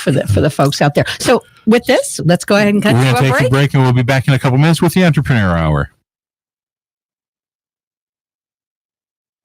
for the folks out there. So with this, let's go ahead and cut to a break. We're going to take a break, and we'll be back in a couple minutes with the Entrepreneur Hour.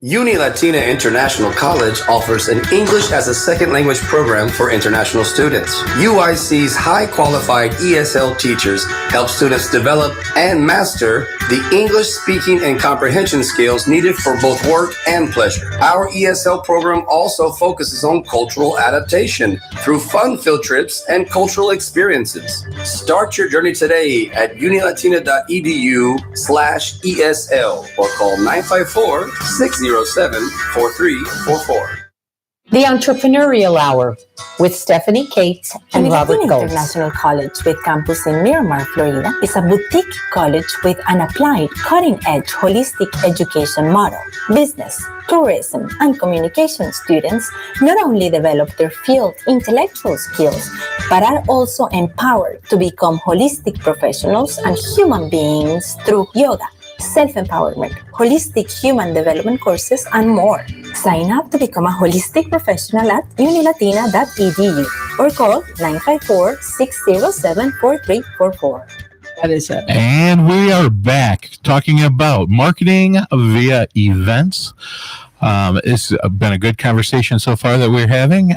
Uni Latina International College offers an English as a second language program for international students. UIC's high qualified ESL teachers help students develop and master the English speaking and comprehension skills needed for both work and pleasure. Our ESL program also focuses on cultural adaptation through fun field trips and cultural experiences. Start your journey today at unilatina.edu/ESL or call 954-607-4344. The Entrepreneurial Hour with Stephanie Cates and Robert Gold. International College with campus in Miramar, Florida is a boutique college with an applied, cutting-edge, holistic education model. Business, tourism, and communication students not only develop their field intellectual skills, but are also empowered to become holistic professionals and human beings through yoga, self-empowerment, holistic human development courses, and more. Sign up to become a holistic professional at unilatina.edu or call 954-607-4344. That is it. And we are back talking about marketing via events. It's been a good conversation so far that we're having.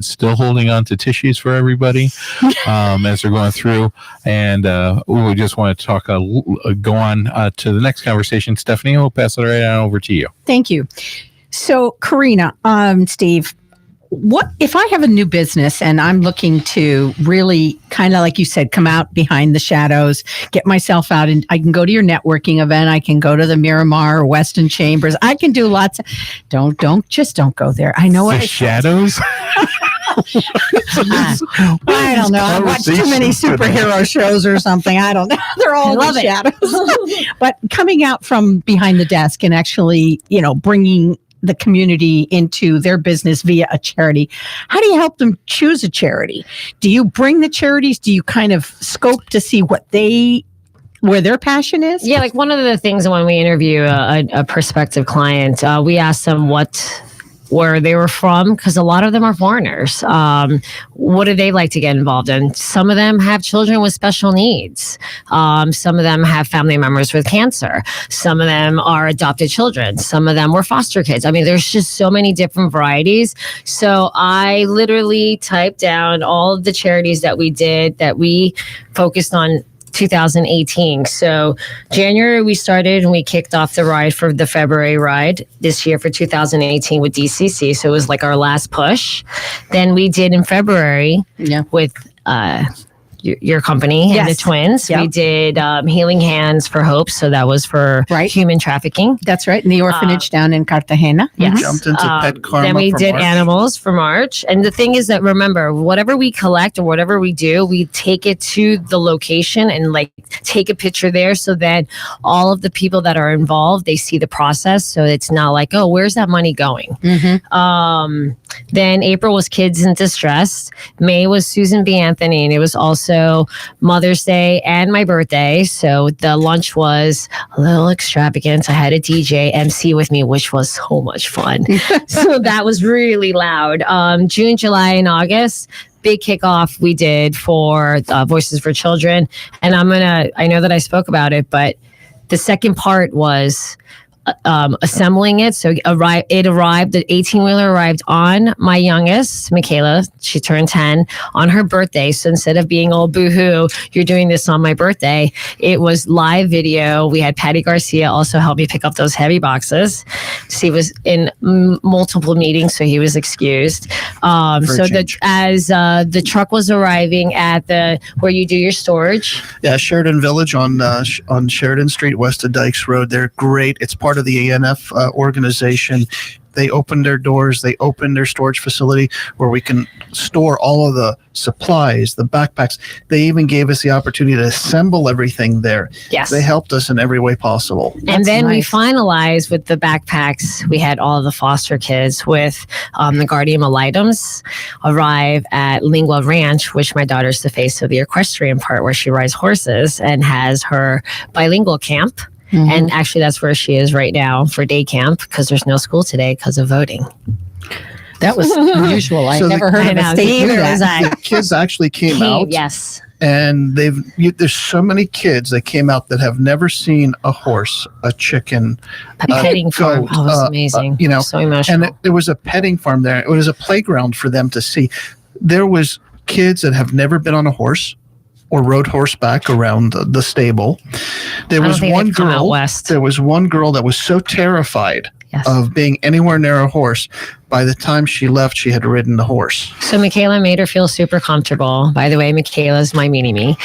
Still holding on to tissues for everybody as they're going through. And we just want to talk, go on to the next conversation. Stephanie, we'll pass it right on over to you. Thank you. So, Karina, Steve, what if I have a new business and I'm looking to really kind of, like you said, come out behind the shadows, get myself out, and I can go to your networking event. I can go to the Miramar or Weston Chambers. I can do lots of, don't go there. I know what the shadows. I don't know. I watch too many superhero shows or something. I don't know. They're all in the shadows. But coming out from behind the desk and actually, bringing the community into their business via a charity. How do you help them choose a charity? Do you bring the charities? Do you kind of scope to see where their passion is? Yeah, like one of the things when we interview a prospective client, we ask them where they were from, because a lot of them are foreigners. What do they like to get involved in? Some of them have children with special needs. Some of them have family members with cancer. Some of them are adopted children. Some of them were foster kids. I mean, there's just so many different varieties. So I literally typed down all of the charities that we did, that we focused on 2018. So January we started and we kicked off the ride for the February ride this year for 2018 with DCC. So it was like our last push. Then we did in February with your company and the twins. Yep. We did Healing Hands for Hope. So that was for human trafficking. That's right. In the orphanage down in Cartagena. Yes. Jumped into Pet Karma. Then we did March. Animals for March. And the thing is that, remember, whatever we collect or whatever we do, we take it to the location and take a picture there, so that all of the people that are involved, they see the process. So it's not like, oh, where's that money going? Mm-hmm. Then April was Kids in Distress. May was Susan B. Anthony, and it was also Mother's Day and my birthday. So the lunch was a little extravagant. I had a DJ MC with me, which was so much fun. So that was really loud. June, July, and August, big kickoff we did for Voices for Children. And I know that I spoke about it, but the second part was assembling it. So the 18-wheeler arrived on my youngest, Michaela. She turned 10 on her birthday. So instead of being all boohoo, you're doing this on my birthday, it was live video. We had Patty Garcia also help me pick up those heavy boxes. She was in multiple meetings, so he was excused. So as the truck was arriving at where you do your storage. Yeah, Sheridan Village on Sheridan Street, west of Dykes Road. They're great. It's part of the ANF organization. They opened their doors. They opened their storage facility where we can store all of the supplies, the backpacks. They even gave us the opportunity to assemble everything there. Yes. They helped us in every way possible. And then we finalized with the backpacks. We had all of the foster kids with the Guardian Ad Litems arrive at Lingua Ranch, which my daughter's the face of the equestrian part, where she rides horses and has her bilingual camp. Mm-hmm. And actually, that's where she is right now for day camp, because there's no school today because of voting. That was unusual. I So never heard of a state do that. The kids actually came out. Yes. And there's so many kids that came out that have never seen a horse, a chicken, A petting farm. goat, Oh, it was amazing. So emotional. and there was a petting farm there. It was a playground for them to see. There was kids that have never been on a horse or rode horseback around the stable. There was one girl. West. There was one girl that was so terrified Yes. of being anywhere near a horse. By the time she left, she had ridden the horse. So Michaela made her feel super comfortable. By the way, Michaela's my mini-me.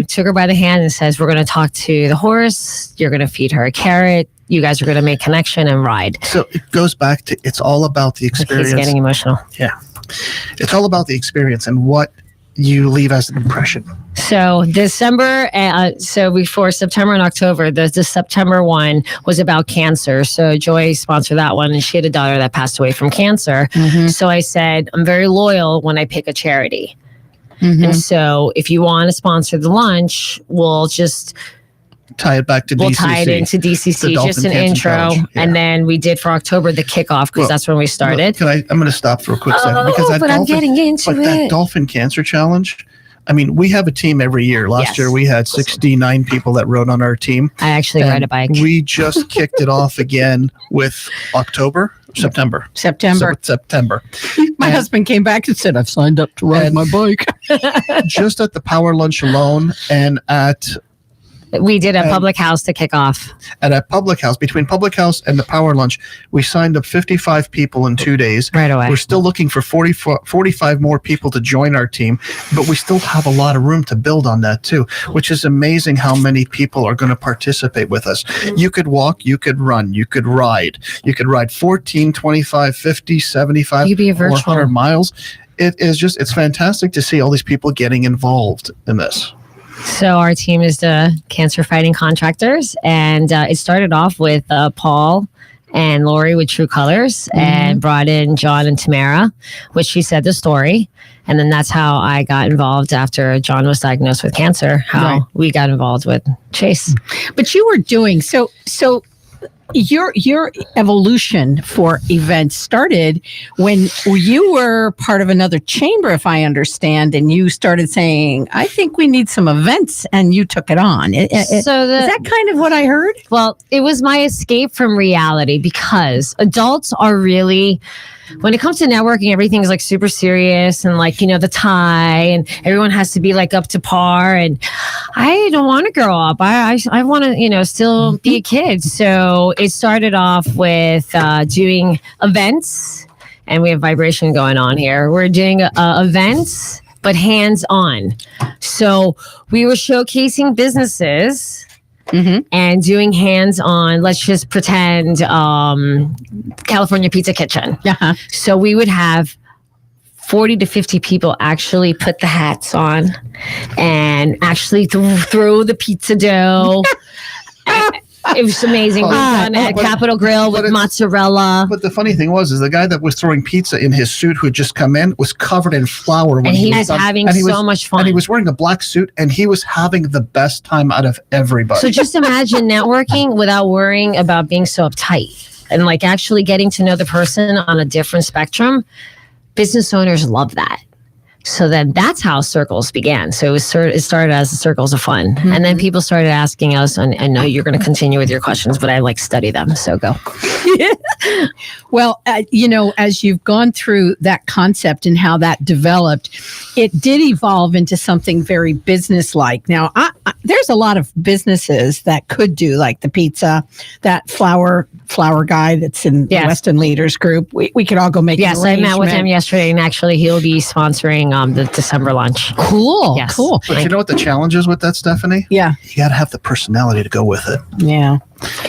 Took her by the hand and says, we're going to talk to the horse. You're going to feed her a carrot. You guys are going to make connection and ride. So it goes back to, it's all about the experience. He's getting emotional. Yeah. It's all about the experience and what you leave as an impression. So December, so before September and October, the September one was about cancer. So Joy sponsored that one, and she had a daughter that passed away from cancer. So I said, I'm very loyal when I pick a charity. And so if you want to sponsor the lunch, we'll just tie it back to DCC. We'll tie it into DCC, just an intro. And then we did for October the kickoff, because that's when we started. I'm going to stop for a quick second. Because I'm getting into it. That Dolphin Cancer Challenge, I mean, we have a team every year. Last year, we had 69 people that rode on our team. I actually ride a bike. We just kicked it off again with September. My husband came back and said, I've signed up to ride my bike. Just at the Power Lunch alone, and we did a public house to kick off. At a public house, between public house and the Power Lunch, we signed up 55 people in 2 days. Right away. We're still looking for 45 more people to join our team, but we still have a lot of room to build on that too, which is amazing how many people are going to participate with us. You could walk, you could run, you could ride. You could ride 14, 25, 50, 75, You'd be a virtual. 400 miles. It's fantastic to see all these people getting involved in this. So our team is the cancer fighting contractors, and it started off with Paul and Lori with True Colors, and brought in John and Tamara, which she said the story. And then that's how I got involved after John was diagnosed with cancer, we got involved with Chase. But you were doing so your evolution for events started when you were part of another chamber, if I understand, and you started saying, I think we need some events, and you took it on. Is that kind of what I heard? Well, it was my escape from reality, because adults are really, when it comes to networking, everything's like super serious, and like, the tie, and everyone has to be like up to par. And I don't want to grow up. I want to, still be a kid. So it started off with doing events, and we have vibration going on here. We're doing events, but hands-on. So we were showcasing businesses and doing hands-on, let's just pretend California Pizza Kitchen. So we would have 40 to 50 people actually put the hats on and actually throw the pizza dough. It was amazing. We've done at Capitol Grill with mozzarella. But the funny thing was the guy that was throwing pizza in his suit, who had just come in, was covered in flour. And he was having so much fun. And he was wearing a black suit, and he was having the best time out of everybody. So just imagine networking without worrying about being so uptight, and like actually getting to know the person on a different spectrum. Business owners love that. So then that's how circles began. So it started as the circles of fun. And then people started asking us, and I know you're going to continue with your questions, but I study them. So go. Well, as you've gone through that concept and how that developed, it did evolve into something very business-like. Now, there's a lot of businesses that could do like the pizza, that flour guy that's in the Weston Leaders Group. We could all go make an arrangement. I met with him yesterday, and actually he'll be sponsoring the December lunch. Cool. Yes. Cool. But you know what the challenge is with that, Stephanie? Yeah. You got to have the personality to go with it. Yeah.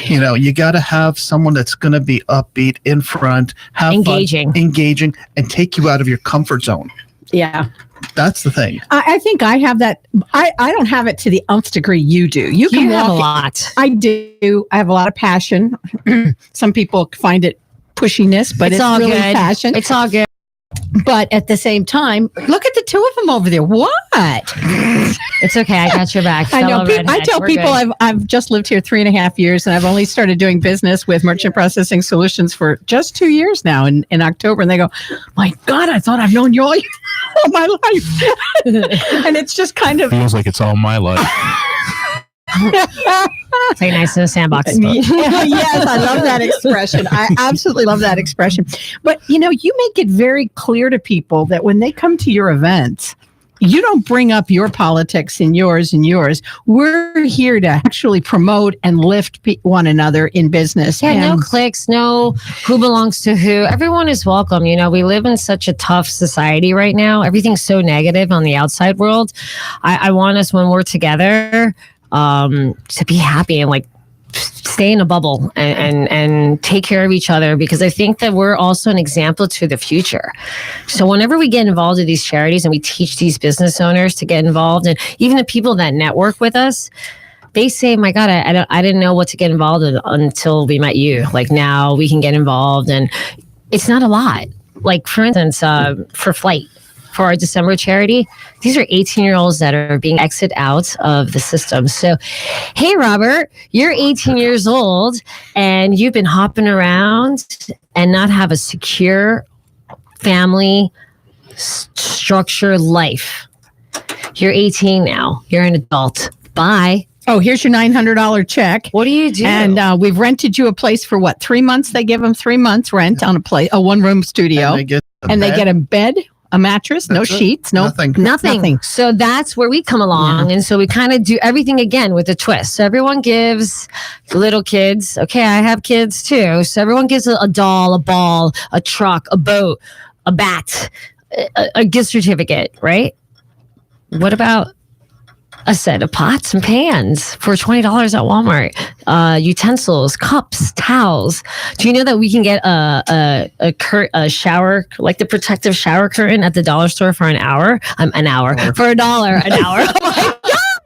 You got to have someone that's going to be upbeat, in front, have engaging, and take you out of your comfort zone. Yeah. That's the thing. I think I have that. I don't have it to the nth degree you do. You can have walk a lot. I do. I have a lot of passion. Some people find it pushiness, but it's all really good. passion. It's all good. But at the same time, look at the two of them over there. What? It's okay. I got your back. I know. Fellow I tell redhead. We're people good. I've just lived here 3.5 years, and I've only started doing business with Merchant Processing Solutions for just 2 years now in October. And they go, my God, I thought I've known you all my life. And it's just kind of. Feels like it's all my life. Play nice in a sandbox. Yes, I love that expression. I absolutely love that expression. But, you make it very clear to people that when they come to your events, you don't bring up your politics and yours. We're here to actually promote and lift one another in business. Yeah, no And cliques, no who belongs to who. Everyone is welcome. We live in such a tough society right now. Everything's so negative on the outside world. I want us, when we're together, to be happy and stay in a bubble and take care of each other, because I think that we're also an example to the future. So whenever we get involved in these charities and we teach these business owners to get involved, and even the people that network with us, they say, my God, I didn't know what to get involved in until we met you. Now we can get involved, and it's not a lot. For instance, for Flight, for our December charity, these are 18-year-olds that are being exited out of the system. So, hey, Robert, you're 18 years old and you've been hopping around and not have a secure family structure life. You're 18 now. You're an adult. Bye. oh, here's your $900 check. What do you do? And we've rented you a place for what, 3 months? They give them 3 months rent on a one-room studio. And they get a bed, a mattress, no sheets, nothing. So that's where we come along. Yeah. And so we kind of do everything again with a twist. So everyone gives little kids, okay, I have kids too. So everyone gives a doll, a ball, a truck, a boat, a bat, a gift certificate, right? What about a set of pots and pans for $20 at Walmart? Utensils, cups, towels. Do you know that we can get a shower, like the protective shower curtain at the dollar store for an hour? For $1 an hour. Oh my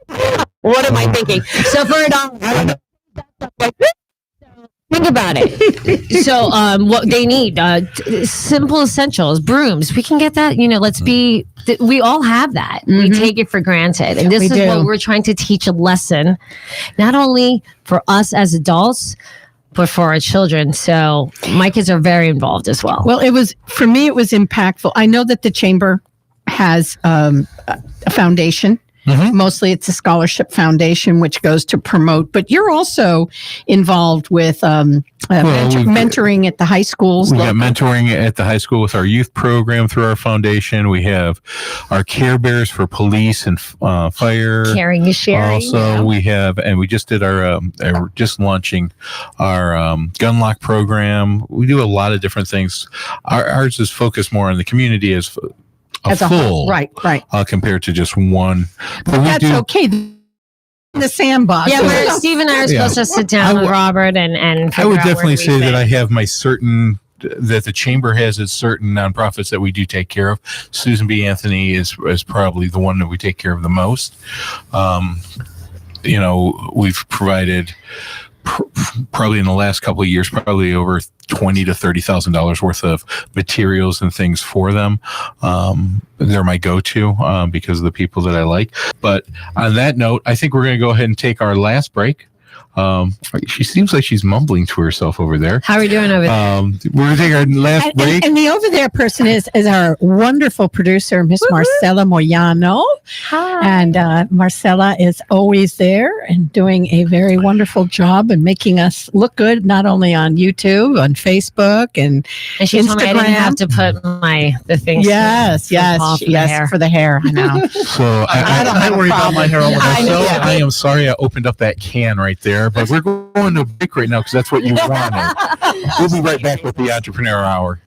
God! What am I thinking? So for $1. Think about it. So what they need, simple essentials, brooms. We can get that, we all have that. Mm-hmm. We take it for granted. And this is what we're trying to teach a lesson, not only for us as adults, but for our children. So my kids are very involved as well. Well, for me, it was impactful. I know that the Chamber has a foundation. Mm-hmm. Mostly it's a scholarship foundation, which goes to promote, but you're also involved with mentoring at the high schools. We got mentoring at the high school with our youth program through our foundation. We have our Care Bears for police and fire. Caring is sharing. Also, we have, and we just did just launching our gun lock program. We do a lot of different things. Ours is focused more on the community as a whole, right. Compared to just one. But that's okay. The sandbox. Yeah, where Steve and I are supposed to sit down with Robert and I would definitely say that I have that the Chamber has its certain nonprofits that we do take care of. Susan B. Anthony is probably the one that we take care of the most. We've provided probably in the last couple of years, probably over $20,000 to $30,000 worth of materials and things for them. They're my go-to because of the people that I like. But on that note, I think we're going to go ahead and take our last break. She seems like she's mumbling to herself over there. How are we doing over there? We're going to take our last break. And the over there person is our wonderful producer, Miss Marcela Moyano. Hi. And Marcela is always there and doing a very wonderful job and making us look good, not only on YouTube, on Facebook, and she Instagram. Told me I didn't have to put the things. Yes, for the hair. I know. So I worry about my hair all the time. I am sorry I opened up that can right there. But we're going to break right now because that's what you wanted. We'll be right back with the Entrepreneur Hour.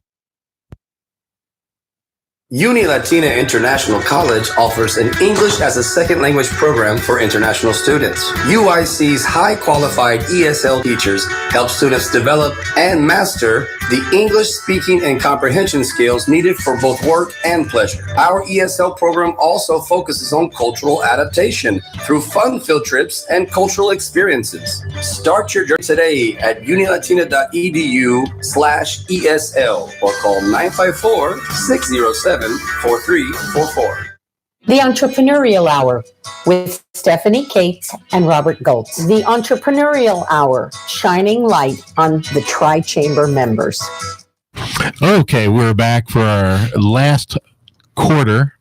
Uni Latina International College offers an English as a second language program for international students. UIC's high qualified ESL teachers help students develop and master the English speaking and comprehension skills needed for both work and pleasure. Our ESL program also focuses on cultural adaptation through fun-filled trips and cultural experiences. Start your journey today at unilatina.edu/ESL or call 954-607-4344. The Entrepreneurial Hour with Stephanie Cates and Robert Goltz. The Entrepreneurial Hour, shining light on the Tri-Chamber members. Okay, we're back for our last quarter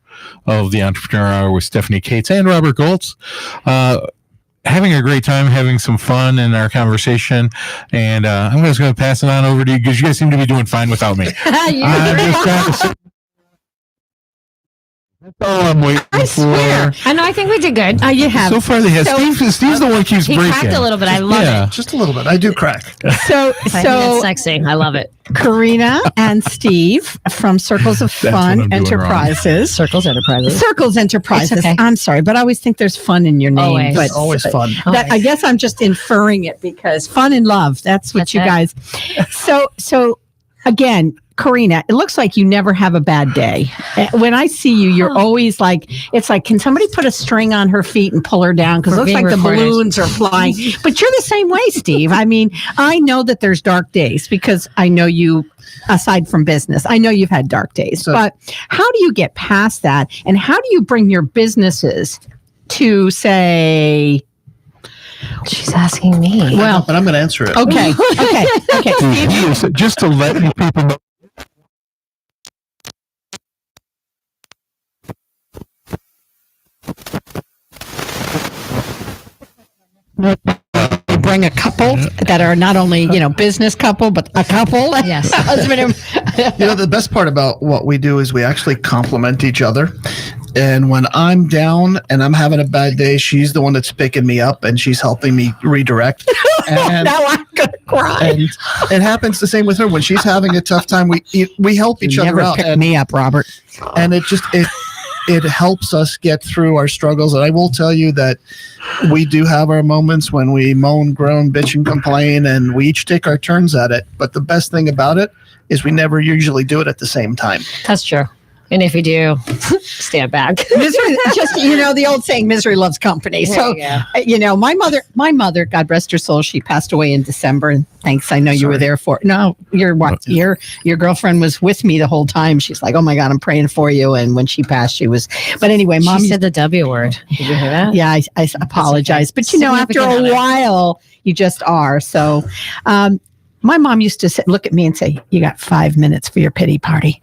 of the Entrepreneurial Hour with Stephanie Cates and Robert Goltz. Having a great time, having some fun in our conversation, and I'm just going to pass it on over to you because you guys seem to be doing fine without me. I'm just trying to. That's all I'm waiting I for. swear. I know. I think we did good. You have. So far, they have. Steve's the one who keeps He breaking. cracked a little bit. I love it. Just a little bit. I do crack. So I think it's sexy. I love it. Karina and Steve from Circles of That's what I'm Fun doing Enterprises. Circles Enterprises. Circles Enterprises. It's okay. I'm sorry, but I always think there's fun in your name. Always. But It's always fun. that, I guess I'm just inferring it because fun and love. That's what That's you it. guys. So again, Karina, it looks like you never have a bad day. When I see you, you're always like, it's like, can somebody put a string on her feet and pull her down? Because it We're looks being like recorded. the balloons are flying. But you're the same way, Steve. I mean, I know that there's dark days because I know you, aside from business, I know you've had dark days. So- but how do you get past that? And how do you bring your businesses to say, She's asking me. well, But I'm going to answer it. okay, Steve, Just to let you people know. you bring a couple that are not only, business couple, but a couple. Yes. Husband and The best part about what we do is we actually complement each other. And when I'm down and I'm having a bad day, she's the one that's picking me up and she's helping me redirect. And, now I'm going to cry. and it happens the same with her. When she's having a tough time, we help each Never other out. pick me up, Robert. And it helps us get through our struggles. And I will tell you that we do have our moments when we moan, groan, bitch, and complain, and we each take our turns at it. But the best thing about it is we never usually do it at the same time. That's true. And if you do, stand back. Misery, just the old saying, misery loves company. So, my mother, God rest her soul, she passed away in December. And thanks, I know you were there for. No, your girlfriend was with me the whole time. She's like, oh my God, I'm praying for you. And when she passed, she was. But anyway, Mom She said the W word. Did you hear that? Yeah, I apologize, but after a while, you just are. So, my mom used to look at me and say, "You got 5 minutes for your pity party."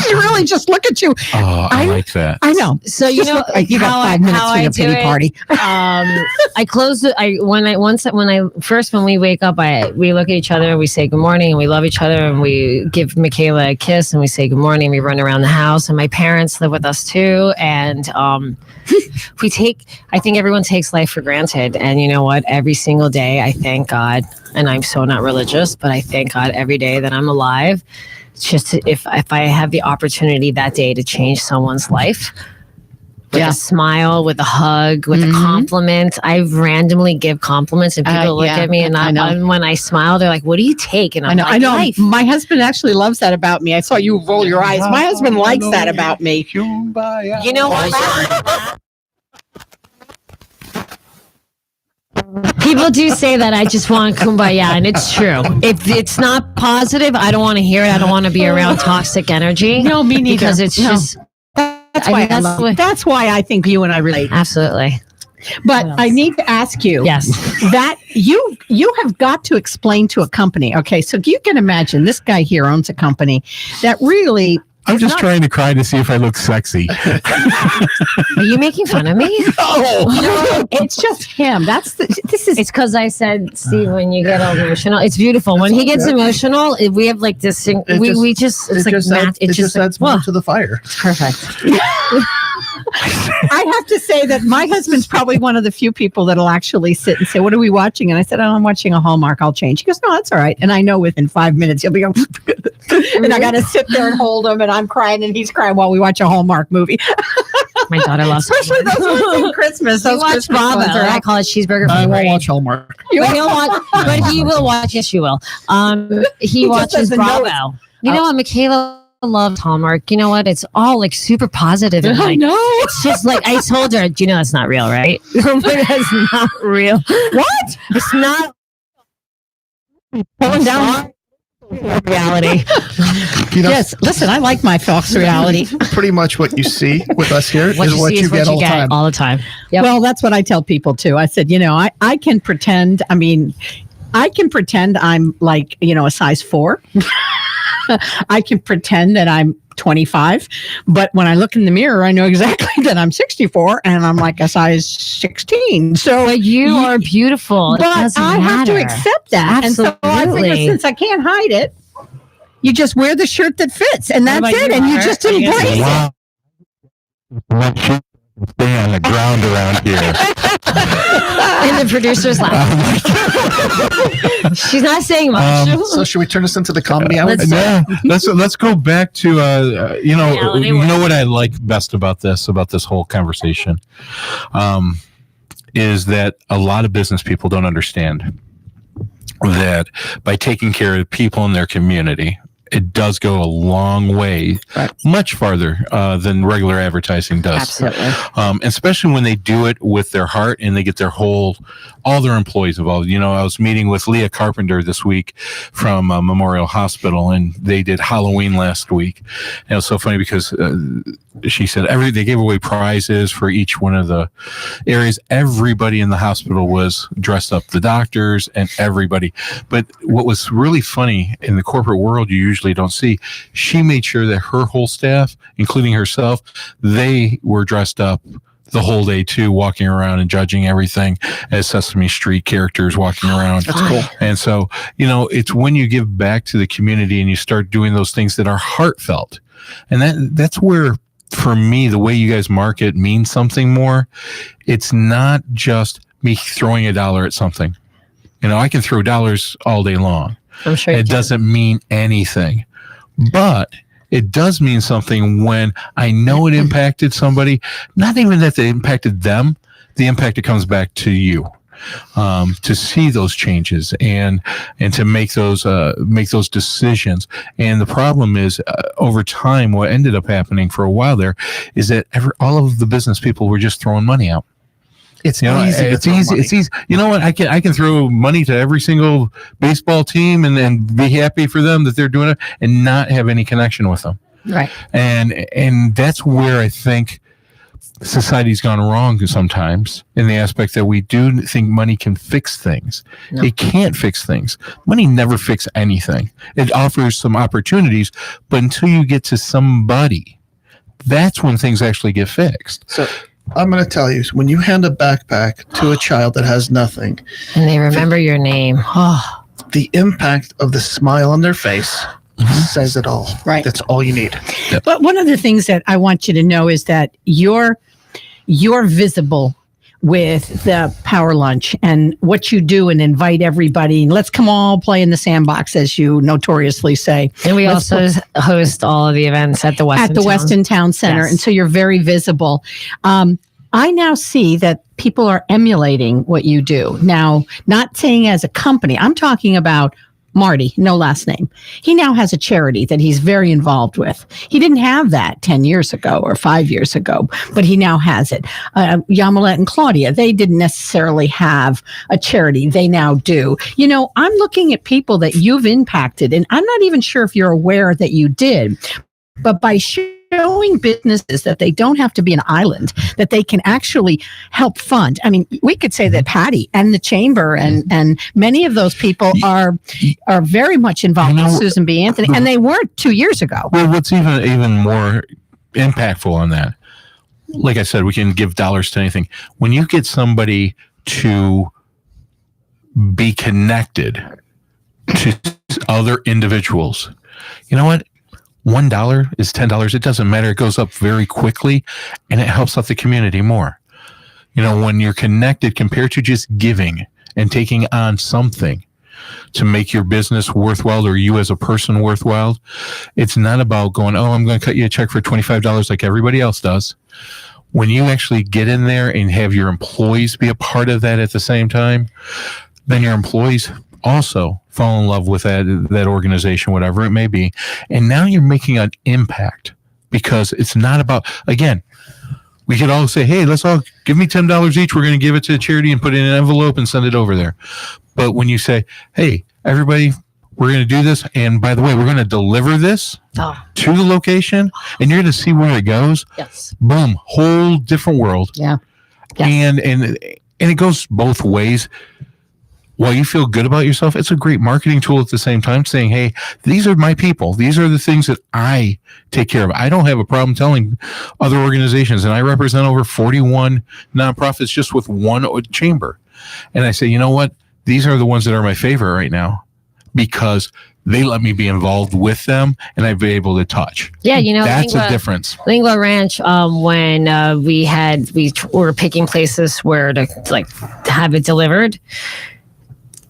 She really just look at you. Oh, I like that. I know. So you got 5 minutes for your pity party. I close it. When we wake up, we look at each other and we say good morning and we love each other and we give Michaela a kiss and we say good morning. We run around the house and my parents live with us too. And I think everyone takes life for granted. And you know what? Every single day, I thank God. And I'm so not religious, but I thank God every day that I'm alive. Just if I have the opportunity that day to change someone's life with a smile, with a hug, with a compliment. I randomly give compliments and people look at me and when I smile, they're like, what do you take? And I'm I know. Life. My husband actually loves that about me. I saw you roll your eyes. My husband likes that about me. You know what? People do say that I just want kumbaya, and it's true. If it's not positive, I don't want to hear it. I don't want to be around toxic energy. No, me neither. Because it's just that's why I think you and I relate. Absolutely. But I need to ask you, that you have got to explain to a company. Okay, so you can imagine this guy here owns a company that really. I'm just trying to cry to see if I look sexy. Are you making fun of me? No, it's just him. It's because I said, Steve, when you get all emotional, it's beautiful. When he gets emotional, we have like this thing. It just adds more to the fire. It's perfect. I have to say that my husband's probably one of the few people that'll actually sit and say, what are we watching? And I said, I'm watching a Hallmark. I'll change. He goes, no, that's all right. And I know within 5 minutes he'll be going, and I got to sit there and hold him and I'm crying and he's crying while we watch a Hallmark movie. My daughter loves Especially those ones in Christmas. He Those watched Christmas Bravo. ones are I call it cheeseburger. I for won't brain. watch Hallmark. But he'll watch. But he will watch. Yes, you will. He just watches doesn't know Bravo. You know what, Michaela loves Hallmark. You know what? It's all like super positive. And, like, no. it's just like I told her. Do you know that's not real, right? That's not real. What? It's not Pulling down. reality. Yes. Listen, I like my Fox reality. Pretty much what you see with us here is what see you get all the time. all the time. Yep. Well, that's what I tell people too. I said, I can pretend. I can pretend I'm like, a size 4. I can pretend that I'm 25, but when I look in the mirror, I know exactly that I'm 64 and I'm like a size 16. So But you are beautiful. It but doesn't I have to matter. accept that. And so I figure Absolutely. since I can't hide it, you just wear the shirt that fits and that's about it. you, And you Robert? just Are you embrace gonna it. Wow. Stay on the ground around here. And the producer's laughing. She's not saying much. So should we turn this into the comedy hour? Yeah, let's go back to Reality you work. know what I like best about this whole conversation, is that a lot of business people don't understand that by taking care of people in their community, it does go a long way, much farther than regular advertising does. Absolutely. Especially when they do it with their heart and they get all their employees involved. I was meeting with Leah Carpenter this week from Memorial Hospital, and they did Halloween last week. And it was so funny because she said they gave away prizes for each one of the areas. Everybody in the hospital was dressed up, the doctors and everybody. But what was really funny in the corporate world, you usually don't see, she made sure that her whole staff, including herself, they were dressed up the whole day too, walking around and judging everything as Sesame Street characters walking around. That's cool. And so, it's when you give back to the community and you start doing those things that are heartfelt. And that's where, for me, the way you guys market means something more. It's not just me throwing $1 at something. I can throw dollars all day long. I'm sure It doesn't mean anything, but it does mean something when I know it impacted somebody, not even that it impacted them, the impact that comes back to you, to see those changes and to make those decisions. And the problem is, over time, what ended up happening for a while there is that all of the business people were just throwing money out. It's easy. It's easy. You know what? I can throw money to every single baseball team and be happy for them that they're doing it and not have any connection with them. Right. And that's where I think society's gone wrong sometimes, in the aspect that we do think money can fix things. No. It can't fix things. Money never fixes anything. It offers some opportunities, but until you get to somebody, that's when things actually get fixed. So I'm going to tell you, when you hand a backpack to a child that has nothing, and they remember your name, the impact of the smile on their face says it all. Right. That's all you need. Yep. But one of the things that I want you to know is that you're visible with the Power Lunch and what you do, and invite everybody. Let's come all play in the sandbox, as you notoriously say. and we also host all of the events at the Weston Town Center. Yes. And so you're very visible. I now see that people are emulating what you do. Now, not saying as a company, I'm talking about Marty, no last name. He now has a charity that he's very involved with. He didn't have that 10 years ago or 5 years ago, but he now has it. Yamilet and Claudia, they didn't necessarily have a charity. They now do. I'm looking at people that you've impacted, and I'm not even sure if you're aware that you did, but by showing businesses that they don't have to be an island, that they can actually help fund. I mean, we could say that Patty and the Chamber and many of those people are very much involved with Susan B. Anthony, and they weren't 2 years ago. Well, what's even more impactful on that, like I said, we can give dollars to anything. When you get somebody to be connected to other individuals, you know what? $1 is $10. It doesn't matter. It goes up very quickly, and it helps out the community more. When you're connected, compared to just giving and taking on something to make your business worthwhile or you as a person worthwhile, it's not about going, I'm going to cut you a check for $25 like everybody else does. when you actually get in there and have your employees be a part of that at the same time, then your employees also fall in love with that organization, whatever it may be. And now you're making an impact, because it's not about, again, we could all say, hey, let's all give me $10 each. We're going to give it to a charity and put it in an envelope and send it over there. But when you say, hey, everybody, we're going to do this. And by the way, we're going to deliver this to the location, and you're going to see where it goes. Yes. Boom. Whole different world. Yeah. Yes. And it goes both ways. While you feel good about yourself, it's a great marketing tool at the same time, saying, hey, these are my people. These are the things that I take care of. I don't have a problem telling other organizations, and I represent over 41 nonprofits just with one chamber. And I say, you know what? These are the ones that are my favorite right now, because they let me be involved with them, and I've been able to touch. Yeah, that's a difference. Lingua Ranch, when we were picking places where to have it delivered,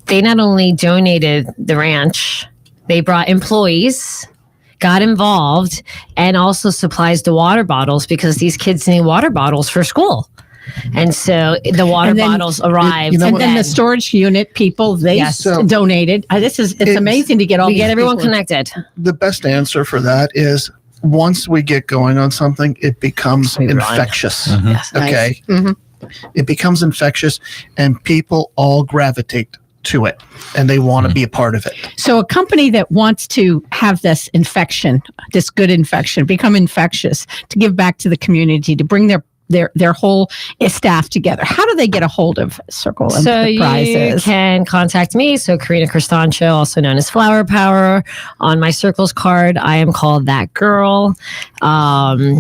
they not only donated the ranch, they brought employees, got involved, and also supplies the water bottles, because these kids need water bottles for school. And so the water bottles arrived. And then the storage unit people, they donated. It's amazing to get all. We get everyone connected. The best answer for that is, once we get going on something, it becomes infectious. Mm-hmm. Yes, okay. Nice. Mm-hmm. It becomes infectious, and people all gravitate to it, and they want to be a part of it. So a company that wants to have this good infection, become infectious, to give back to the community, to bring their whole staff together, how do they get a hold of Circle Enterprises? You can contact me. So Karina Cristancho, also known as Flower Power. On my Circles card, I am called That Girl,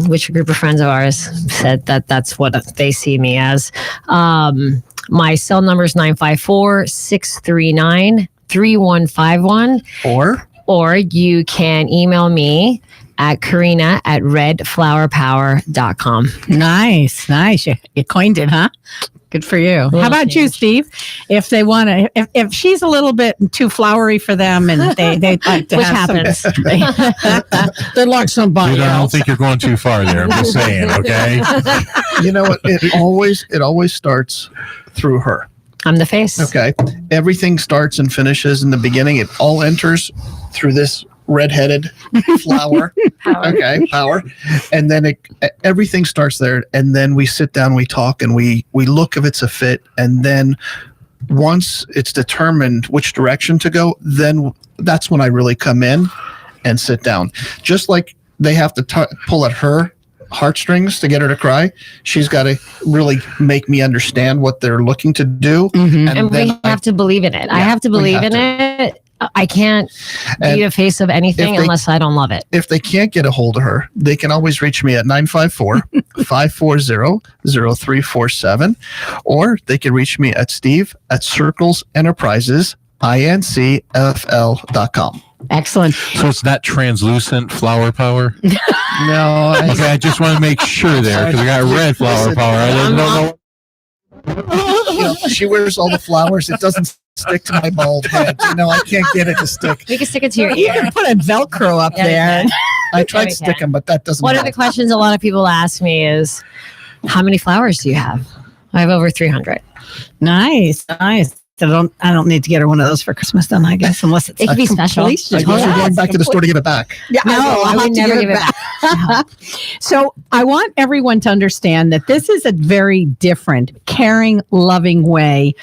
which a group of friends of ours said that's what they see me as. My cell number is 954-639-3151. Or you can email me at Karina@redflowerpower.com. Nice. You coined it, huh? Good for you. How about you, Steve? If they want to, if she's a little bit too flowery for them, and they like to, which happens, they're like somebody else. I don't think you're going too far there. I'm just saying, okay? You know what? It always starts through her. I'm the face. Okay. Everything starts and finishes in the beginning. It all enters through this redheaded flower. Power. And then everything starts there. And then we sit down, we talk, and we look if it's a fit. And then once it's determined which direction to go, then that's when I really come in and sit down. Just like they have to pull at her heartstrings to get her to cry, she's got to really make me understand what they're looking to do. Mm-hmm. And we have to believe in it. I have to believe in it. I can't be a face of anything unless I don't love it. If they can't get a hold of her, they can always reach me at 954-540-0347, or they can reach me at steve@circlesenterprises.com. Excellent. So it's not translucent flower power? No. Okay, I just want to make sure there, because we got red flower power. I don't know. She wears all the flowers. It doesn't stick to my bald head. I can't get it to stick. You can stick it to your ear. You can put a Velcro up there. I tried to stick them, but that doesn't One help. of the questions a lot of people ask me is, how many flowers do you have? I have over 300. Nice. I don't need to get her one of those for Christmas then, I guess, unless it's it could be special. I guess you're going back to the store to give it back. Yeah, I would never give it back. So I want everyone to understand that this is a very different, caring, loving way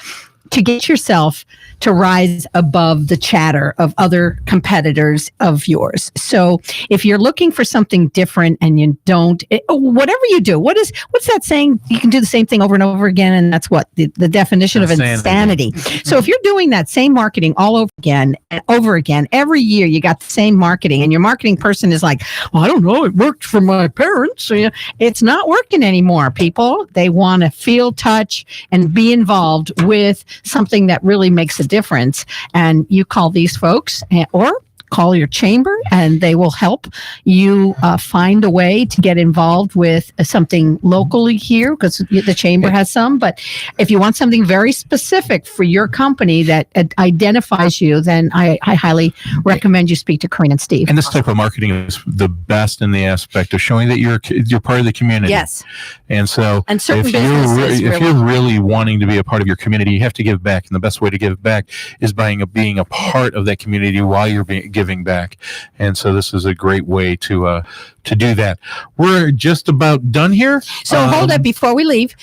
to get yourself to rise above the chatter of other competitors of yours. So if you're looking for something different and you don't, whatever you do, what's that saying? You can do the same thing over and over again. And that's what the definition of insanity. So if you're doing that same marketing all over again and over again, every year you got the same marketing, and your marketing person is like, well, I don't know, it worked for my parents. So it's not working anymore, people. They want to feel, touch, and be involved with something that really makes a difference. And you call these folks, or call your chamber and they will help you find a way to get involved with something locally here, because the chamber has some. But if you want something very specific for your company that identifies you, then I highly recommend you speak to Karina and Steve. And this type of marketing is the best in the aspect of showing that you're part of the community. Yes. And so And certain if businesses you're really wanting to be a part of your community, you have to give back. And the best way to give back is by being a part of that community while you're giving back. And so this is a great way to do that. We're just about done here. So hold it before we leave.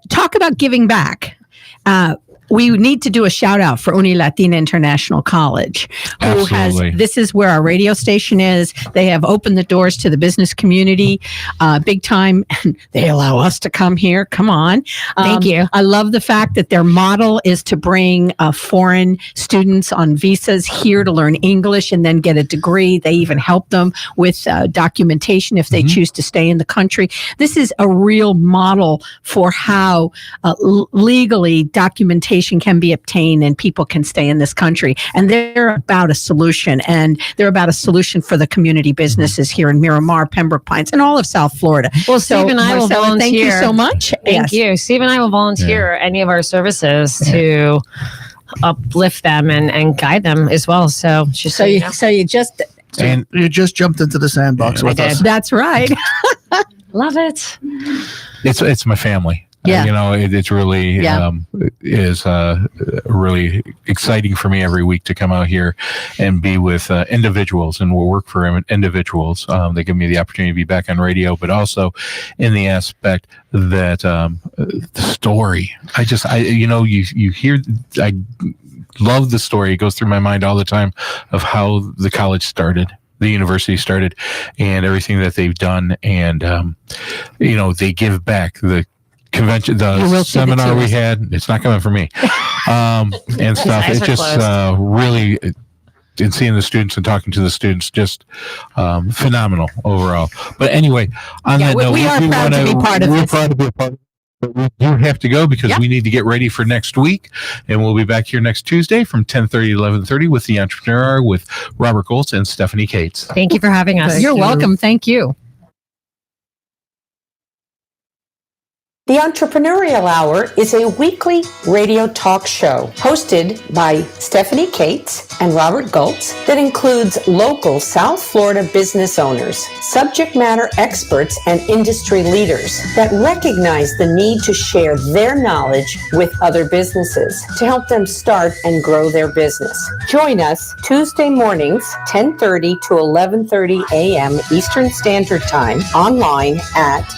Talk about giving back. We need to do a shout out for Uni Latina International College, who Absolutely. this is where our radio station is. They have opened the doors to the business community, big time. And they allow us to come here. Come on. Thank you. I love the fact that their model is to bring foreign students on visas here to learn English and then get a degree. They even help them with documentation if they choose to stay in the country. This is a real model for how legally documentation can be obtained and people can stay in this country. And they're about a solution, and they're about a solution for the community businesses here in Miramar, Pembroke Pines, and all of South Florida. Well, Steve and I will Marcella, volunteer. thank you so much. Thank you. Steve and I will volunteer any of our services to uplift them and guide them as well. So just you just And You just jumped into the sandbox with us. that's right. love it. it's my family. Yeah. It's really is really exciting for me every week to come out here and be with individuals, and we'll work for individuals. They give me the opportunity to be back on radio, but also in the aspect that the story. You hear. I love the story. It goes through my mind all the time of how the college started. The university started, and everything that they've done, and they give back. The convention, the seminar we had, it's not coming from me, and stuff. It's just really, and seeing the students and talking to the students, just phenomenal overall. But anyway, on that note, we are proud to be part of this. We're proud to be a part of it. But we do have to go because we need to get ready for next week, and we'll be back here next Tuesday from 10:30 to 11:30 with the Entrepreneurial with Robert Goltz and Stephanie Cates. Thank you for having us. You're welcome. Thank you. The Entrepreneurial Hour is a weekly radio talk show hosted by Stephanie Cates and Robert Goltz that includes local South Florida business owners, subject matter experts, and industry leaders that recognize the need to share their knowledge with other businesses to help them start and grow their business. Join us Tuesday mornings, 10:30 to 11:30 a.m. Eastern Standard Time, online at